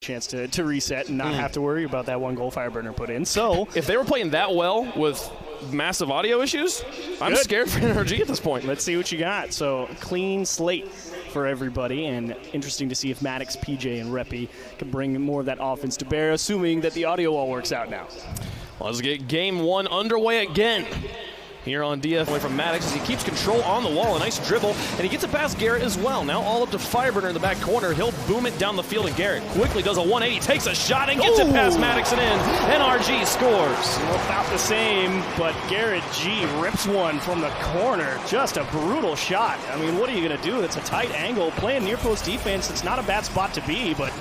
chance to reset and not have to worry about that one goal Fireburner put in. So if they were playing that well with massive audio issues, I'm scared for NRG at this point. Let's see what you got. So clean slate for everybody, and interesting to see if Maddox, PJ, and Reppy can bring more of that offense to bear, assuming that the audio all works out now. Let's get game one underway again. Here on DF, away from Maddox as he keeps control on the wall. A nice dribble, and he gets it past Garrett as well. Now all up to Fireburner in the back corner. He'll boom it down the field, and Garrett quickly does a 180, takes a shot, and gets it past Maddox and in. NRG scores. Well, about the same, but Garrett G rips one from the corner. Just a brutal shot. I mean, what are you going to do? It's a tight angle. Playing near post defense, it's not a bad spot to be, but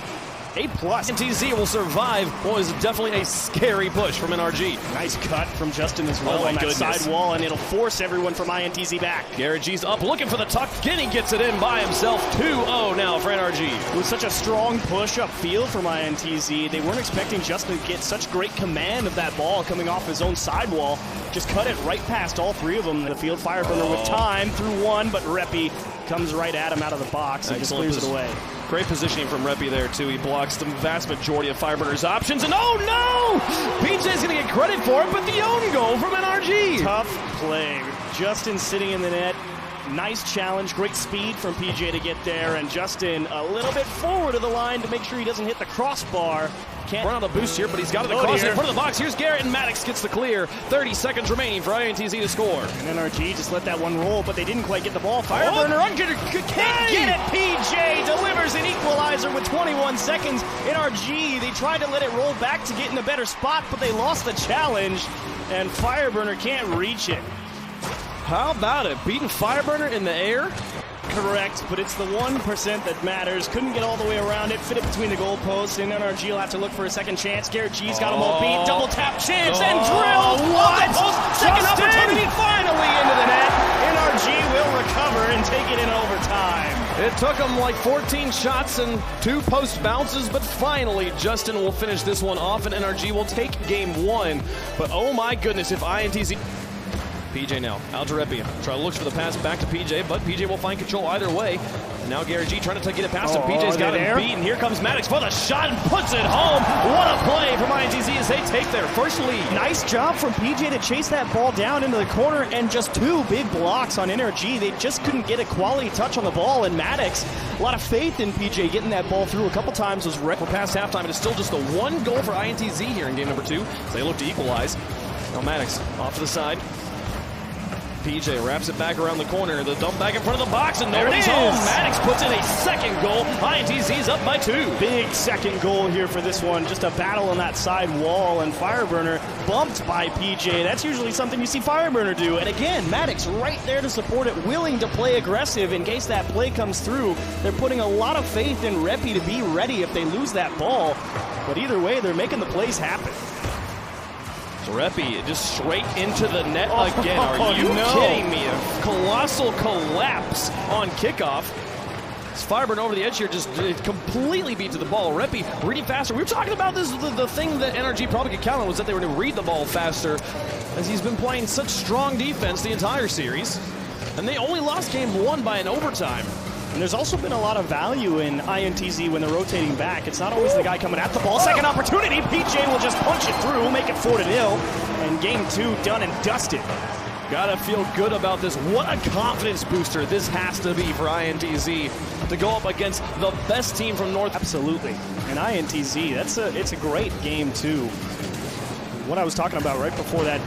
A+. NTZ will survive what is definitely a scary push from NRG. Nice cut from Justin as well on that side wall, and it'll force everyone from INTZ back. Garrett G's up, looking for the tuck. Guinea gets it in by himself. 2-0 now for NRG. With such a strong push upfield from INTZ, they weren't expecting Justin to get such great command of that ball coming off his own sidewall. Just cut it right past all three of them. The field Fireburner with time through one, but Reppy comes right at him out of the box and just clears it away. Great positioning from Reppy there, too. He blocks the vast majority of Fireburner's options, and oh no! PJ's going to get credit for it, but the own goal from NRG. Tough play. Justin sitting in the net. Nice challenge, great speed from PJ to get there, and Justin a little bit forward of the line to make sure he doesn't hit the crossbar. Can't run on the boost here, but he's got it across in front of the box. Here's Garrett, and Maddox gets the clear. 30 seconds remaining for INTZ to score. And NRG just let that one roll, but they didn't quite get the ball. Fireburner can't get it. PJ delivers an equalizer with 21 seconds. NRG, they tried to let it roll back to get in a better spot, but they lost the challenge, and Fireburner can't reach it. How about it? Beating Fireburner in the air? Correct, but it's the 1% that matters. Couldn't get all the way around it, fit it between the goalposts, and NRG will have to look for a second chance. Garrett G's got them all beat. Double tap chance and drill. What? Second opportunity finally into the net. NRG will recover and take it in overtime. It took him like 14 shots and 2 post bounces, but finally Justin will finish this one off, and NRG will take game one. But oh my goodness, if INTZ... PJ now, out to Reppy. Try to look for the pass back to PJ, but PJ will find control either way. Now Garrett G trying to get it past him. PJ's got him beat, and here comes Maddox for the shot and puts it home. What a play from INTZ as they take their first lead. Nice job from PJ to chase that ball down into the corner, and just 2 big blocks on NRG. They just couldn't get a quality touch on the ball, and Maddox, a lot of faith in PJ getting that ball through a couple times. Was wrecked. We're past halftime. It is still just the 1 goal for INTZ here in game number 2. So they look to equalize. Now Maddox off to the side. PJ wraps it back around the corner. The dump back in front of the box, and nobody's home. Maddox puts in a second goal. INTZ's up by 2. Big second goal here for this one. Just a battle on that side wall, and Fireburner bumped by PJ. That's usually something you see Fireburner do. And again, Maddox right there to support it, willing to play aggressive in case that play comes through. They're putting a lot of faith in Reppy to be ready if they lose that ball. But either way, they're making the plays happen. Reppy just straight into the net again. Are you kidding me? A colossal collapse on kickoff. Fireburner over the edge here, just completely beat to the ball. Reppy reading faster. We were talking about this. The thing that NRG probably could count on was that they were going to read the ball faster, as he's been playing such strong defense the entire series. And they only lost game 1 by an overtime. And there's also been a lot of value in INTZ when they're rotating back. It's not always the guy coming at the ball. Second opportunity, PJ will just punch it through, make it 4-0, and game 2 done and dusted. Gotta feel good about this. What a confidence booster this has to be for INTZ to go up against the best team from North. Absolutely. And INTZ, it's a great game too. What I was talking about right before that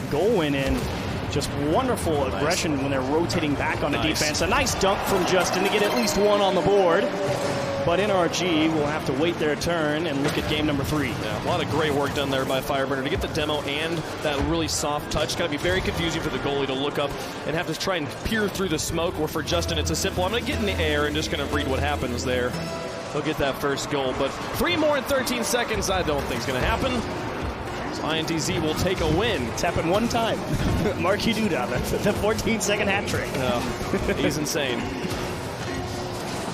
goal went in, just wonderful aggression when they're rotating back on the defense. A nice dunk from Justin to get at least 1 on the board. But NRG will have to wait their turn and look at game number 3. Yeah, a lot of great work done there by Fireburner to get the demo and that really soft touch. It's got to be very confusing for the goalie to look up and have to try and peer through the smoke, where for Justin it's a simple, I'm going to get in the air and just going to read what happens there. He'll get that first goal. But 3 more in 13 seconds, I don't think is going to happen. INTZ will take a win. It's happened 1 time. Marky Duda, the 14-second hat trick. Oh, he's insane.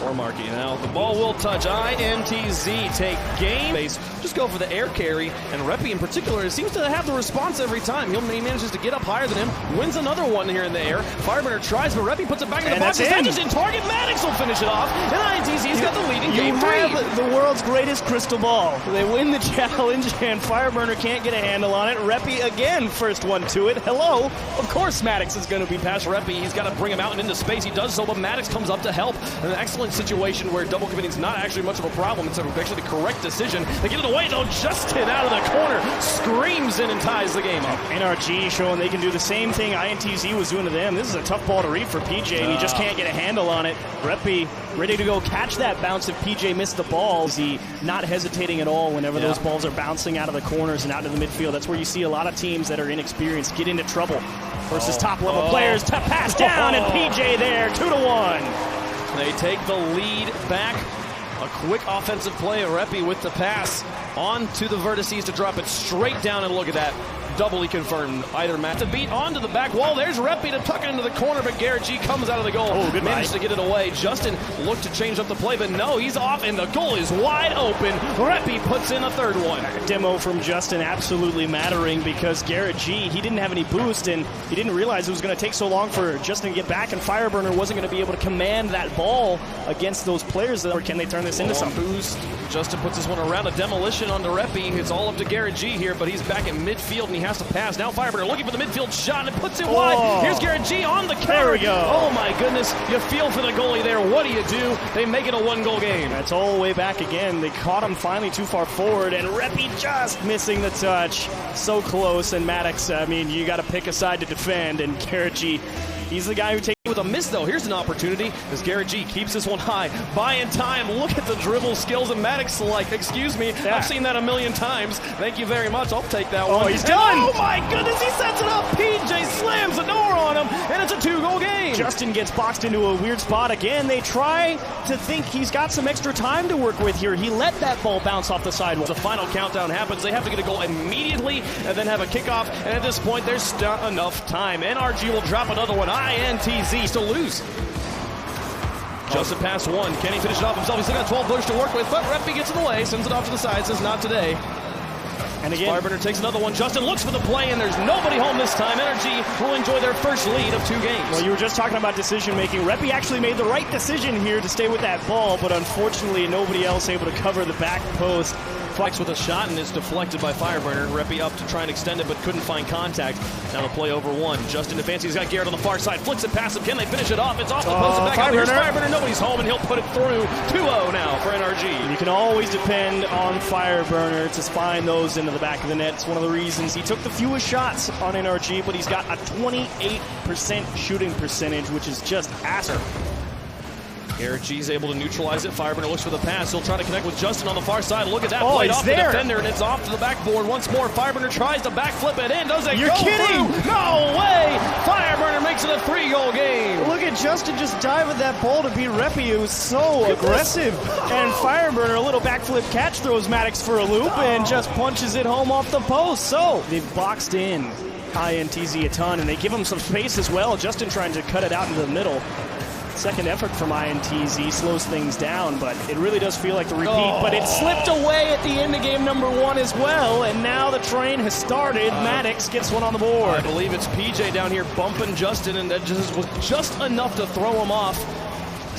Or Markey. Now the ball will touch. INTZ take game base. Just go for the air carry. And Reppy in particular seems to have the response every time. He manages to get up higher than him. Wins another one here in the air. Fireburner tries, but Reppy puts it back in the box. It's just in target. Maddox will finish it off. And INTZ's got the lead in game 3. You have the world's greatest crystal ball. They win the challenge, and Fireburner can't get a handle on it. Reppy again, first one to it. Hello. Of course Maddox is going to be past Reppy. He's got to bring him out and into space. He does so, but Maddox comes up to help. An excellent situation where double committing is not actually much of a problem. It's actually the correct decision. They get it away, though. Justin out of the corner screams in and ties the game up. NRG showing they can do the same thing INTZ was doing to them. This is a tough ball to read for PJ, and he just can't get a handle on it. Reppy ready to go catch that bounce if PJ missed the ball. He not hesitating at all whenever those balls are bouncing out of the corners and out of the midfield. That's where you see a lot of teams that are inexperienced get into trouble versus top-level players. To pass down, and PJ there, 2-1. They take the lead back. A quick offensive play. Reppy with the pass on to the vertices to drop it straight down, and look at that. Doubly confirmed. Either Matt to beat onto the back wall. There's Reppy to tuck it into the corner, but Garrett G comes out of the goal. Managed to get it away. Justin looked to change up the play, but no, he's off, and the goal is wide open. Reppy puts in a third one. Demo from Justin absolutely mattering because Garrett G, he didn't have any boost, and he didn't realize it was going to take so long for Justin to get back, and Fireburner wasn't going to be able to command that ball against those players. Or can they turn this into something? Boost. Justin puts this one around. A demolition onto Reppy. It's all up to Garrett G here, but he's back at midfield, and he has to pass. Now Fireburner looking for the midfield shot, and it puts it wide. Here's Garrett G on the counter. There we go. Oh my goodness. You feel for the goalie there. What do you do? They make it a one-goal game. That's all the way back again. They caught him finally too far forward, and Reppy just missing the touch. So close, and Maddox, I mean, you got to pick a side to defend, and Garrett G, he's the guy who takes with a miss, though. Here's an opportunity as Garrett G keeps this one high. Buying time. Look at the dribble skills, and Maddox like, excuse me, I've seen that a million times. Thank you very much. I'll take that one. Oh, he's done. Oh my goodness, he sets it up. PJ slams the door on him, and it's a 2-goal game. Justin gets boxed into a weird spot again. They try to think he's got some extra time to work with here. He let that ball bounce off the sidewall. The final countdown happens. They have to get a goal immediately and then have a kickoff, and at this point, there's not enough time. NRG will drop another one. INTZ still lose. Justin passed one. Can he finish it off himself? He's still got 12 footers to work with, but Reppy gets in the way, sends it off to the side, says not today. And again, Fireburner takes another one. Justin looks for the play, and there's nobody home this time. NRG will enjoy their first lead of 2 games. Well, you were just talking about decision-making. Reppy actually made the right decision here to stay with that ball, but unfortunately nobody else able to cover the back post. Flex with a shot, and it's deflected by Fireburner. Reppy up to try and extend it, but couldn't find contact. Now the play over one. Justin advances. He's got Garrett on the far side. Flicks it past him. Can they finish it off? It's off the post and back out. Here's Fireburner. Nobody's home, and he'll put it through. 2-0 now for NRG. You can always depend on Fireburner to find those into the back of the net. It's one of the reasons he took the fewest shots on NRG, but he's got a 28% shooting percentage, which is just asser. Garrett G's able to neutralize it. Fireburner looks for the pass. He'll try to connect with Justin on the far side. Look at that. Played off the defender, and it's off to the backboard once more. Fireburner tries to backflip it in. Does it go through? No way! Fireburner makes it a 3-goal game. Look at Justin just dive at that ball to beat Reppy. It was so aggressive. And Fireburner, a little backflip catch, throws Maddox for a loop and just punches it home off the post. So they've boxed in INTZ a ton, and they give him some space as well. Justin trying to cut it out into the middle. Second effort from INTZ slows things down, but it really does feel like the repeat. But it slipped away at the end of game number 1 as well, and now the train has started. Maddox gets one on the board. I believe it's PJ down here bumping Justin, and that just was just enough to throw him off.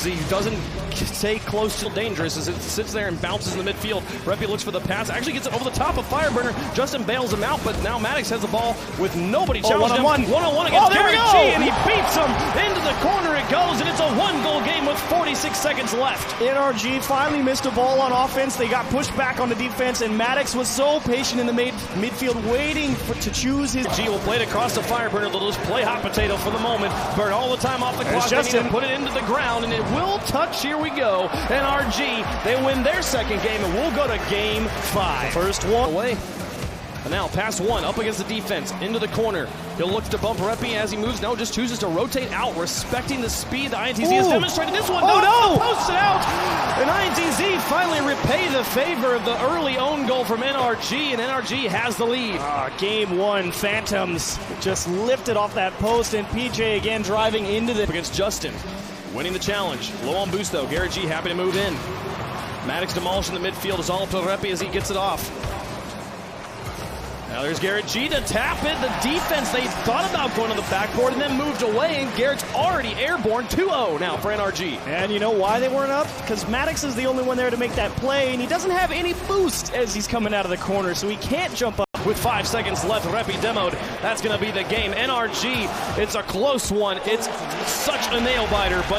He doesn't stay close to dangerous as it sits there and bounces in the midfield. Reppy looks for the pass, actually gets it over the top of Fireburner. Justin bails him out, but now Maddox has the ball with nobody challenging him. One-on-one against Garrett G, and he beats him into the corner. It goes, and it's a 1-goal game with 46 seconds left. NRG finally missed a ball on offense. They got pushed back on the defense, and Maddox was so patient in the midfield waiting to choose his... G will play it across to Fireburner. They'll just play hot potato for the moment. Burn all the time off the clock. They need to put it into the ground, and it will touch. Here we go. NRG, they win their second game, and we'll go to game 5. First one away. And now pass one up against the defense into the corner. He'll look to bump Reppy as he moves. No, just chooses to rotate out, respecting the speed the INTZ has demonstrated. This one posts it out. And INTZ finally repay the favor of the early own goal from NRG, and NRG has the lead. Game 1, Phantoms just lifted off that post, and PJ again driving into the... Against Justin. winning the challenge. Low on boost though. Garrett G happy to move in. Maddox demolishing the midfield is all up to Repi as he gets it off. Now there's Garrett G to tap it. The defense, they thought about going on the backboard and then moved away, and Garrett's already airborne. 2-0 now for NRG. And you know why they weren't up? Because Maddox is the only one there to make that play, and he doesn't have any boost as he's coming out of the corner, so he can't jump up. With 5 seconds left, Repi demoed. That's going to be the game. NRG, it's a close one. It's such a nail-biter, but